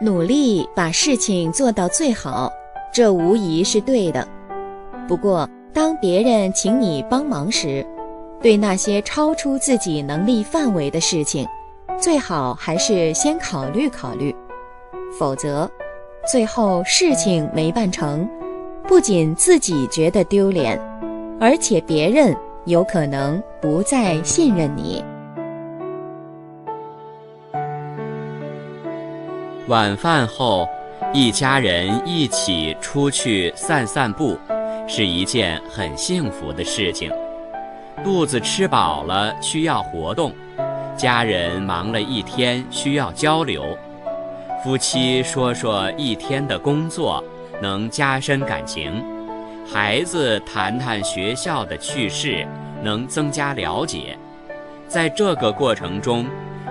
努力把事情做到最好，这无疑是对的。不过，当别人请你帮忙时，对那些超出自己能力范围的事情，最好还是先考虑考虑。否则，最后事情没办成，不仅自己觉得丢脸，而且别人有可能不再信任你。晚饭后，一家人一起出去散散步，是一件很幸福的事情。肚子吃饱了，需要活动；家人忙了一天，需要交流。夫妻说说一天的工作，能加深感情；孩子谈谈学校的趣事，能增加了解。在这个过程中，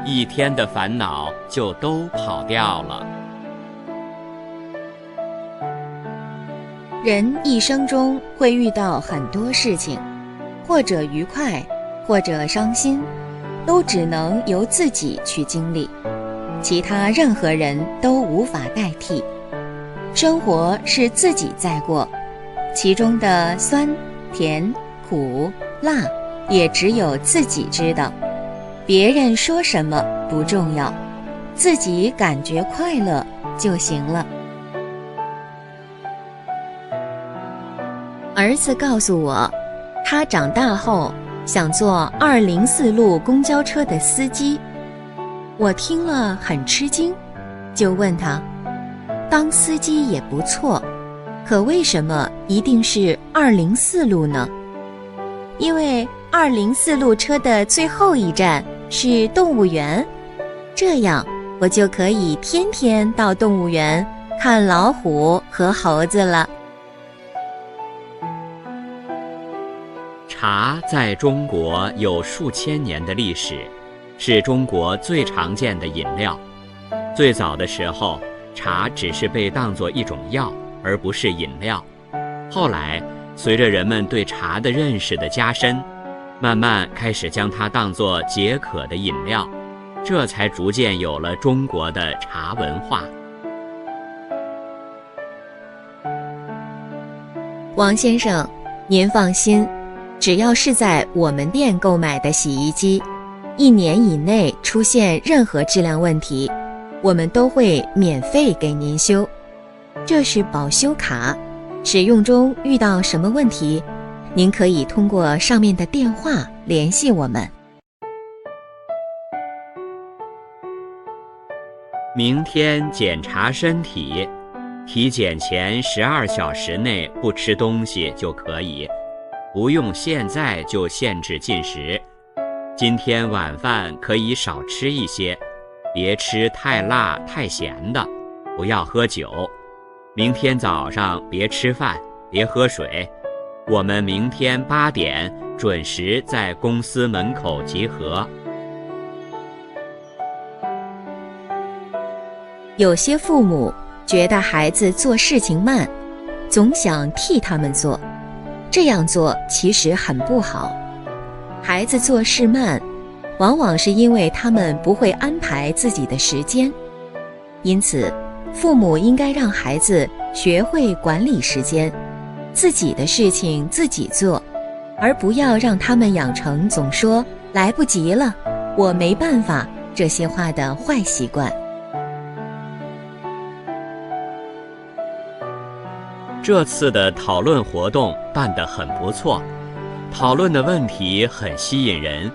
一天的烦恼就都跑掉了。人一生中会遇到很多事情，或者愉快，或者伤心，都只能由自己去经历，其他任何人都无法代替。生活是自己在过，其中的酸、甜、苦、辣，也只有自己知道。别人说什么不重要，自己感觉快乐就行了。儿子告诉我，他长大后想做204路公交车的司机。我听了很吃惊，就问他，当司机也不错，可为什么一定是204路呢？因为204路车的最后一站是动物园，这样我就可以天天到动物园看老虎和猴子了。茶在中国有数千年的历史，是中国最常见的饮料。最早的时候，茶只是被当作一种药，而不是饮料。后来，随着人们对茶的认识的加深，慢慢开始将它当作解渴的饮料，这才逐渐有了中国的茶文化。王先生，您放心，只要是在我们店购买的洗衣机，1年以内出现任何质量问题，我们都会免费给您修。这是保修卡，使用中遇到什么问题，您可以通过上面的电话联系我们。明天检查身体，体检前12小时内不吃东西就可以，不用现在就限制进食。今天晚饭可以少吃一些，别吃太辣太咸的，不要喝酒。明天早上别吃饭，别喝水。我们明天8点准时在公司门口集合。有些父母觉得孩子做事情慢，总想替他们做，这样做其实很不好。孩子做事慢，往往是因为他们不会安排自己的时间。因此，父母应该让孩子学会管理时间，自己的事情自己做，而不要让他们养成总说来不及了，我没办法这些话的坏习惯。这次的讨论活动办得很不错，讨论的问题很吸引人，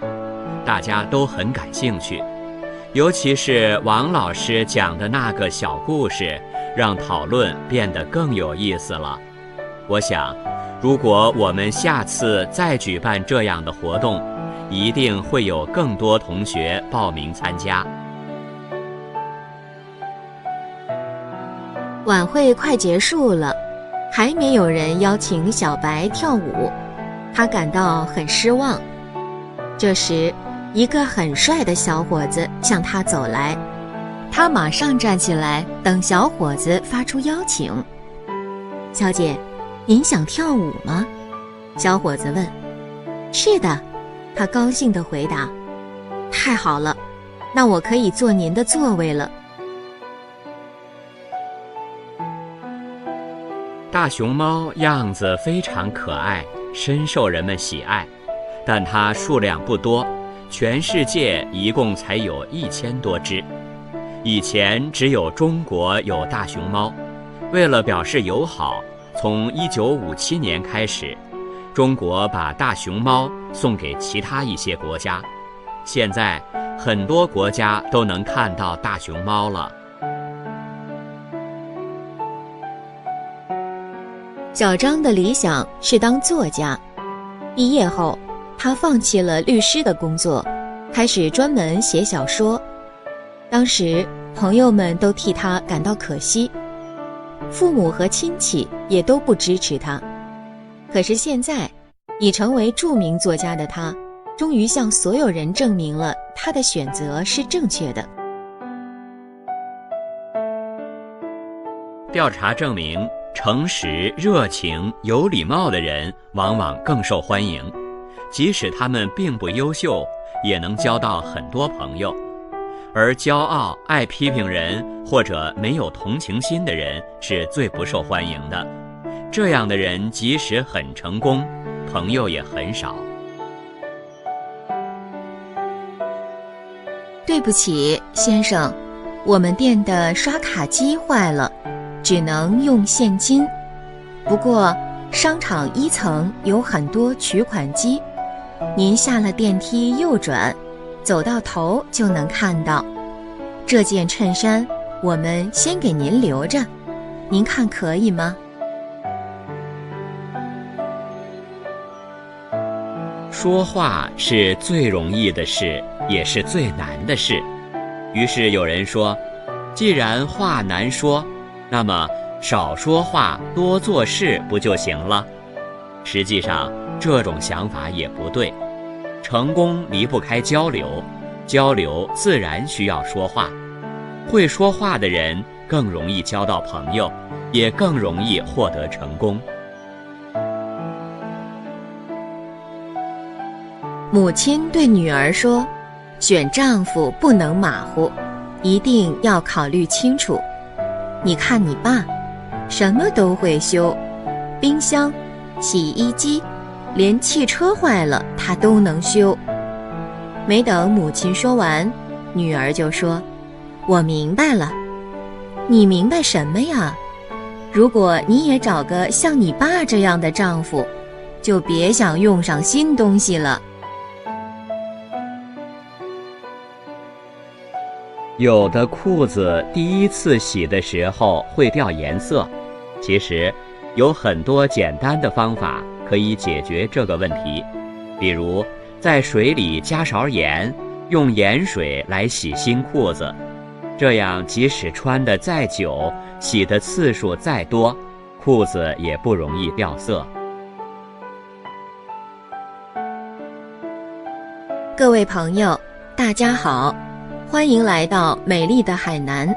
大家都很感兴趣。尤其是王老师讲的那个小故事，让讨论变得更有意思了。我想，如果我们下次再举办这样的活动，一定会有更多同学报名参加。晚会快结束了，还没有人邀请小白跳舞，他感到很失望。这时，一个很帅的小伙子向他走来，他马上站起来，等小伙子发出邀请。小姐，您想跳舞吗？小伙子问。是的，他高兴地回答。太好了，那我可以坐您的座位了。大熊猫样子非常可爱，深受人们喜爱，但它数量不多，全世界一共才有1000多只。以前只有中国有大熊猫，为了表示友好，从1957年开始，中国把大熊猫送给其他一些国家。现在很多国家都能看到大熊猫了。小张的理想是当作家，毕业后，他放弃了律师的工作，开始专门写小说。当时，朋友们都替他感到可惜，父母和亲戚也都不支持他。可是现在，已成为著名作家的他，终于向所有人证明了他的选择是正确的。调查证明，诚实、热情、有礼貌的人往往更受欢迎，即使他们并不优秀，也能交到很多朋友。而骄傲、爱批评人或者没有同情心的人是最不受欢迎的。这样的人即使很成功，朋友也很少。对不起，先生，我们店的刷卡机坏了，只能用现金。不过，商场1层有很多取款机，您下了电梯右转，走到头就能看到。这件衬衫我们先给您留着，您看可以吗？说话是最容易的事，也是最难的事。于是有人说，既然话难说，那么少说话多做事不就行了？实际上这种想法也不对，成功离不开交流，交流自然需要说话。会说话的人更容易交到朋友，也更容易获得成功。母亲对女儿说，选丈夫不能马虎，一定要考虑清楚。你看你爸，什么都会修，冰箱、洗衣机，连汽车坏了他都能修。没等母亲说完，女儿就说，我明白了。你明白什么呀？如果你也找个像你爸这样的丈夫，就别想用上新东西了。有的裤子第一次洗的时候会掉颜色，其实有很多简单的方法可以解决这个问题，比如在水里加勺盐，用盐水来洗新裤子，这样即使穿得再久，洗的次数再多，裤子也不容易掉色。各位朋友，大家好，欢迎来到美丽的海南。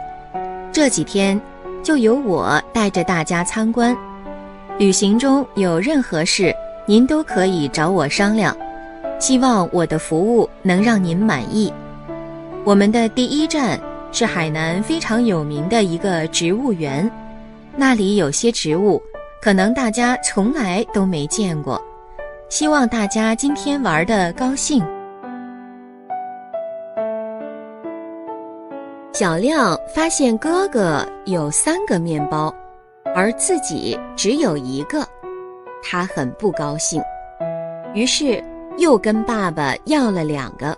这几天就由我带着大家参观，旅行中有任何事您都可以找我商量，希望我的服务能让您满意。我们的第一站是海南非常有名的一个植物园，那里有些植物可能大家从来都没见过，希望大家今天玩得高兴。小亮发现哥哥有3个面包，而自己只有1个，他很不高兴，于是又跟爸爸要了2个。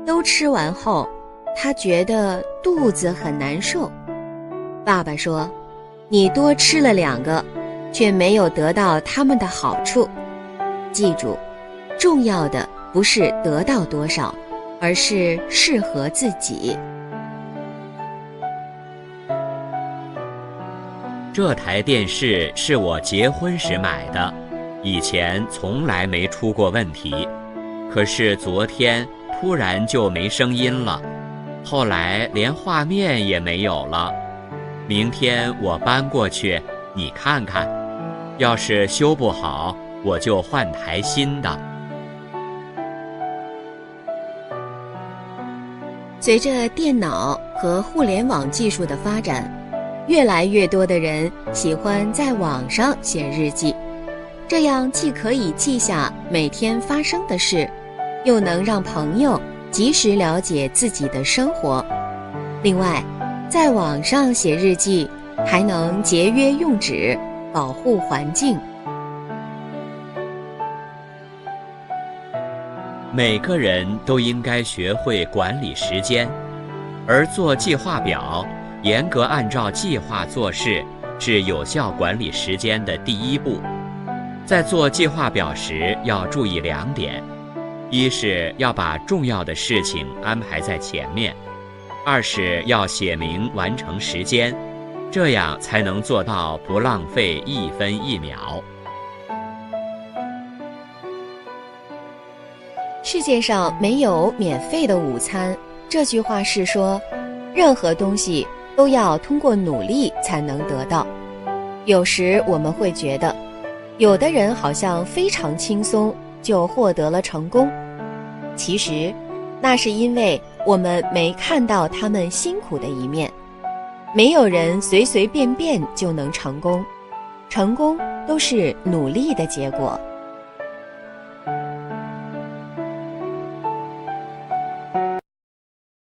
都吃完后，他觉得肚子很难受。爸爸说，你多吃了2个，却没有得到他们的好处。记住，重要的不是得到多少，而是适合自己。这台电视是我结婚时买的，以前从来没出过问题，可是昨天突然就没声音了，后来连画面也没有了。明天我搬过去，你看看，要是修不好，我就换台新的。随着电脑和互联网技术的发展，越来越多的人喜欢在网上写日记，这样既可以记下每天发生的事，又能让朋友及时了解自己的生活。另外，在网上写日记还能节约用纸，保护环境。每个人都应该学会管理时间，而做计划表，严格按照计划做事，是有效管理时间的第一步。在做计划表时要注意2点：一是要把重要的事情安排在前面，二是要写明完成时间，这样才能做到不浪费1分1秒。世界上没有免费的午餐，这句话是说，任何东西都要通过努力才能得到。有时我们会觉得，有的人好像非常轻松就获得了成功，其实那是因为我们没看到他们辛苦的一面。没有人随随便便就能成功，成功都是努力的结果。